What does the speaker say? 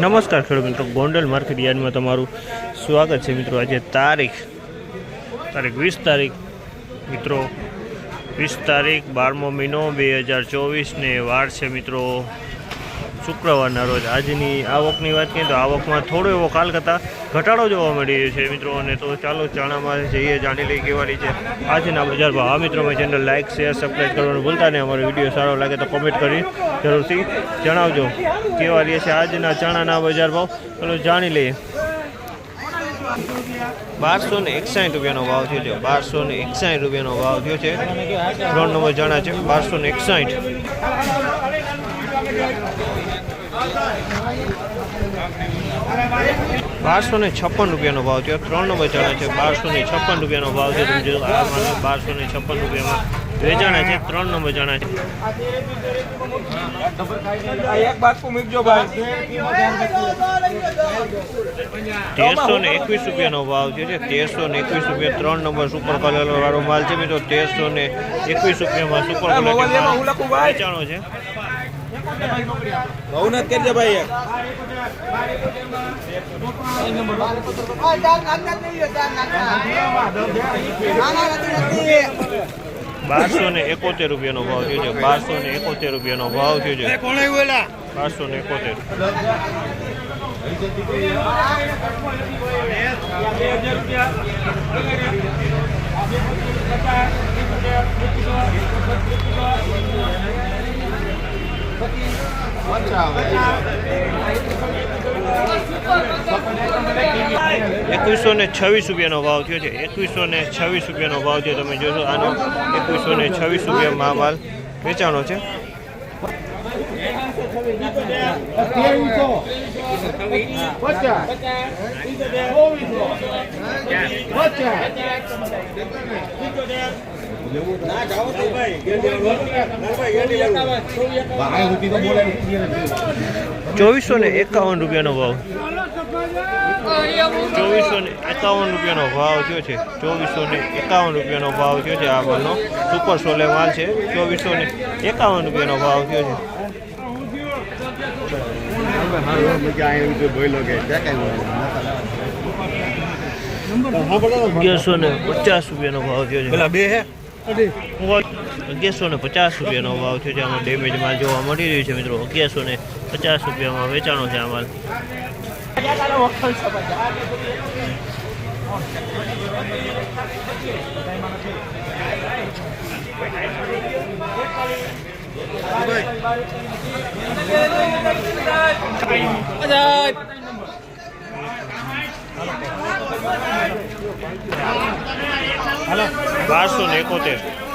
નમસ્કાર ખેડૂત મિત્રો, ગોંડલ માર્કેટ યાર્ડમાં તમારું સ્વાગત છે મિત્રો। આજે તારીખ 20 મિત્રો 20 તારીખ 12મો મહિનો 2024 ને વાર છે મિત્રો શુક્રવારના રોજ। આજની આવકની વાત કરીએ તો આવકમાં થોડો એવો કાલ કરતાં ઘટાડો જોવા મળી રહ્યો છે મિત્રો। અને તો ચાલો ચાણામાં જઈએ, જાણી લઈએ કેવાની છે આજના બજાર ભાવ। આ મિત્રો મેં ચેનલ લાઇક શેર સબસ્ક્રાઈબ કરવાનું ભૂલતા નહીં। અમારો વિડીયો સારો લાગે તો કોમેન્ટ કરી જરૂરથી જણાવજો કેવા રહે છે આજના ચણાના બજાર ભાવ। ચાલો જાણી લઈએ। 1261 રૂપિયાનો ભાવ થયો છે। 1261 રૂપિયાનો ભાવ થયો છે। 3 નંબર ચણા છે 1261। 1256 રૂપિયાનો ભાવ થયો। 3 નંબર ચણા છે 1256 રૂપિયાનો ભાવ છે। તમે જો આ 1256 રૂપિયામાં વેચાણા છે। 3 નંબર ચણા છે 1321 રૂપિયાનો ભાવ છે। 1321 રૂપિયા 3 નંબર સુપર કલર વાળો માલ છે મિત્રો। 1321 રૂપિયામાં સુપર કલર વેચાણો છે। ભવનાથ કરજે ભાઈ 1271 રૂપિયાનો ભાવ થયો છે। 1271 રૂપિયાનો ભાવ થયો છે। 2126 રૂપિયાનો ભાવ થયો છે। 2126 રૂપિયાનો ભાવ છે। તમે જોશો આનો 2126 રૂપિયામાં માલ વેચાણો છે। 2451 રૂપિયાનો ભાવ 2451 રૂપિયાનો ભાવ થયો છે। 2451 રૂપિયાનો ભાવ થયો છે। આ માલનો સુપર સોલે માલ છે। 2451 રૂપિયાનો ભાવ થયો છે। 1150 રૂપિયાનો ભાવ થયો છે। 1150 રૂપિયાનો ભાવ થયો છે। આમાં ડેમેજ માલ જોવા મળી રહ્યું છે મિત્રો। 1150 રૂપિયામાં વેચાણો છે આ માલ। હાલો 1271